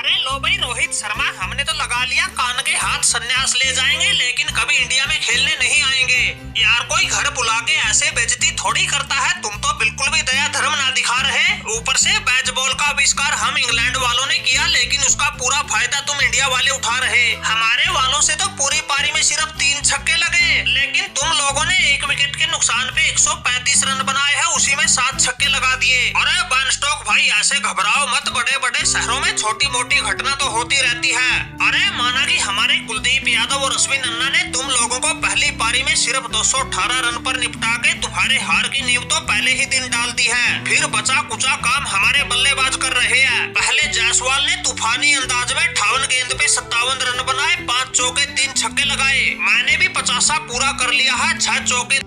अरे लो भाई रोहित शर्मा, हमने तो लगा लिया कान के हाथ संन्यास ले जाएंगे, लेकिन कभी इंडिया में खेलने नहीं आएंगे। यार कोई घर बुला के ऐसे बेइज्जती थोड़ी करता है। तुम तो बिल्कुल भी दया धर्म ना दिखा रहे। ऊपर से बेसबॉल का आविष्कार हम इंग्लैंड वालों ने किया, लेकिन उसका पूरा फायदा तुम इंडिया वाले उठा रहे। हमारे वालों से तो पूरी पारी में सिर्फ 3 छक्के लगे, लेकिन तुम लोगों ने 1 विकेट के नुकसान पे 135 रन बनाए हैं, उसी में 7 छक्के लगा दिए। अरे बेन स्टोक भाई ऐसे घबराओ मत, बड़े बड़े शहरों में छोटी मोटी घटना तो होती रहती है। अरे माना कि हमारे कुलदीप यादव और अश्विन अन्ना ने तुम लोगों को पहली पारी में सिर्फ 218 रन पर निपटा के तुम्हारे हार की नींव तो पहले ही दिन डाल दी है। फिर बचा कुचा काम हमारे बल्लेबाज कर रहे हैं। पहले जायसवाल ने तूफानी अंदाज में 58 गेंद पे 57 रन बनाए, 5 चौके 3 छक्के लगाए। मैंने भी 50 पूरा कर लिया है, 6 चौके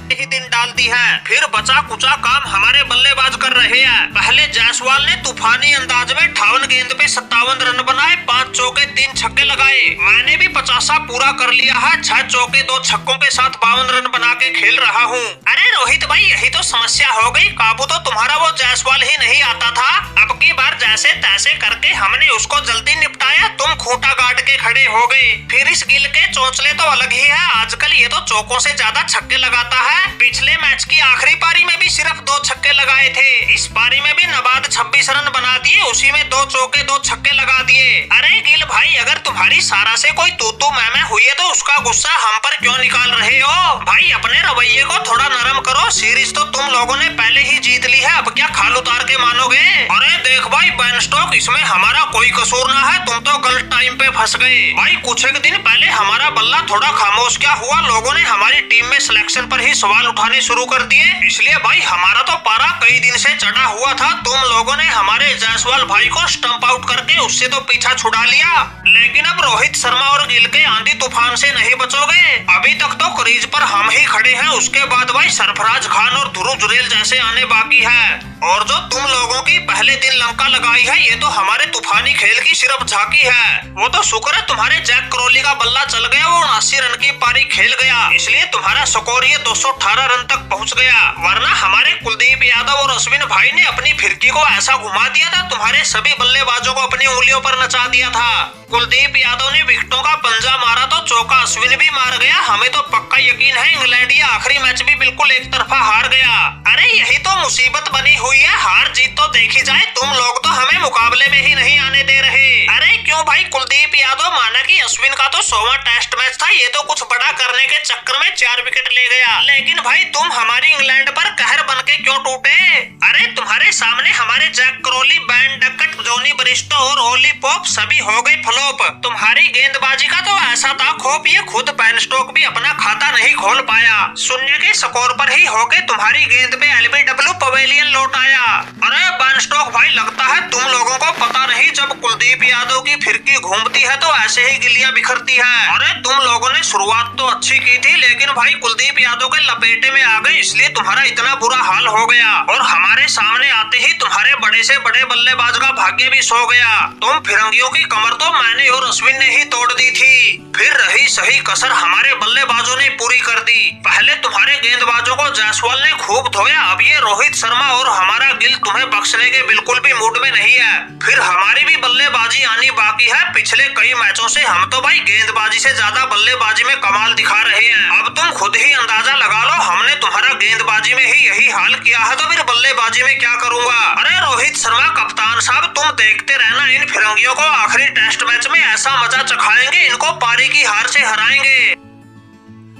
ही दिन डाल दी है। फिर बचा कुचा काम हमारे बल्लेबाज कर रहे हैं। पहले जायसवाल ने तूफानी अंदाज में 58 गेंद पे 57 रन बनाए, 5 चौके 3 छक्के लगाए। मैंने भी 50 पूरा कर लिया है, 6 चौके 2 छक्कों के साथ 52 रन बना के खेल रहा हूँ। अरे रोहित भाई यही तो समस्या हो गई, काबू तो तुम्हारा वो जायसवाल ही नहीं आता था। अब की बार जैसे तैसे करके हमने उसको जल्दी निपटाया, तुम खूंटा गाड़ के खड़े हो गए। फिर इस गिल के चोंचले तो अलग ही है, आजकल ये तो चौकों से ज्यादा छक्के लगाता है। पिछले मैच की आखिरी पारी में भी सिर्फ 2 छक्के लगाए थे। इस पारी में भी नबाद 26 रन बना दिए, उसी में 2 चौके 2 छक्के लगा दिए। अरे गिल भाई अगर तुम्हारी सारा से कोई तू मैं हुई है तो उसका गुस्सा हम पर क्यों निकाल रहे हो? भाई अपने रवैये को थोड़ा नरम करो। सीरीज तो तुम लोगों ने पहले ही जीत ली है, अब क्या खाल उतार के मानोगे? अरे देख भाई बेन स्टोक, इसमें हमारा कोई कसूर ना है, तुम तो गलत टाइम पे फंस गए। भाई कुछ एक दिन पहले हमारा बल्ला थोड़ा खामोश क्या हुआ, लोगों ने हमारी टीम में सिलेक्शन पर ही सवाल उठाने शुरू कर दिए। इसलिए भाई हमारा तो पारा कई दिन से चढ़ा हुआ था। तुम लोगों ने हमारे जायसवाल भाई को स्टंप आउट करके उससे तो पीछा छुड़ा लिया, लेकिन अब रोहित शर्मा और गिल के आंधी तूफान से नहीं बचोगे। अभी तक तो क्रीज पर हम ही खड़े हैं, उसके बाद भाई सरफराज खान और ध्रुव जुरेल जैसे आने बाकी है। और जो तुम लोगों की पहले दिन लंका लगाई है, ये तो हमारे तूफानी खेल की सिर्फ झांकी है। वो तो शुक्र है तुम्हारे जैक क्रोली का बल्ला चल गया, वो 79 रन की पारी खेल गया, इसलिए तुम्हारा स्कोर ये 218 रन तक पहुंच गया। वरना हमारे कुलदीप यादव और अश्विन भाई ने अपनी फिरकी को ऐसा घुमा दिया था, तुम्हारे सभी बल्लेबाजों को अपनी उंगलियों पर नचा दिया था। कुलदीप यादव ने विकेटों का पंजा मारा तो चौका अश्विन भी मार गया। हमें तो पक्का यकीन है इंग्लैंड ये आखिरी मैच भी बिल्कुल एक तरफा हार गया। अरे यही तो मुसीबत बनी हुई है, हार जीत तो देखी जाए, तुम लोग तो हमें मुकाबले में ही नहीं आने दे रहे। अरे क्यों भाई? कुलदीप यादव माना कि अश्विन का तो 100वां टेस्ट मैच था, ये तो कुछ बड़ा करने के चक्कर में 4 विकेट ले गया, लेकिन भाई तुम हमारी इंग्लैंड पर कहर बन के क्यों टूटे? अरे तुम्हारे सामने हमारे Jack Crawley, Ben Duckett, Jonny Bairstow और ओली पॉप सभी हो गए फ्लॉप। तुम्हारी गेंदबाजी का तो ऐसा था खौफ, ये खुद बेन स्टोक भी अपना खाता नहीं खोल पाया। 0 के स्कोर पर ही होके तुम्हारी गेंद पे एलबीडब्ल्यू पवेलियन लौट आया। अरे बेन स्टोक भाई लगता है तुम लोगों को पता नहीं, जब कुलदीप यादव की फिरकी घूमती है तो ऐसे ही गिल्लियां बिखरती है। अरे तुम लोगों ने शुरुआत तो अच्छी की थी, लेकिन भाई कुलदीप यादव के लपेटे में आ गए, इसलिए तुम्हारा इतना बुरा हाल हो गया। और हमारे सामने आते ही तुम्हारे बड़े से बड़े बल्लेबाज का भाग्य भी सो गया। तुम फिरंगियों की कमर तो मैंने और अश्विन ने ही तोड़ दी थी, फिर रही सही कसर हमारे बल्लेबाजों ने पूरी कर दी। पहले तुम्हारे गेंदबाजों को जायसवाल ने खूब धोया, अब ये रोहित शर्मा और हमारा गिल तुम्हें बख्शने के बिल्कुल भी मूड में नहीं है। फिर हमारी भी बल्लेबाजी आनी बाकी है। पिछले कई मैचों से हम तो भाई गेंदबाजी से ज्यादा बल्लेबाजी में कमाल दिखा रहे हैं। अब तुम खुद ही अंदाजा लगा लो, हमने तुम्हारा गेंदबाजी में ही यही हाल किया है, तो फिर बल्लेबाजी में क्या करूंगा? अरे रोहित शर्मा कप्तान साहब, तुम देखते रहना, इन फिरंगियों को आखिरी टेस्ट मैच में ऐसा मजा चखाएंगे, इनको पारी की हार से हराएंगे।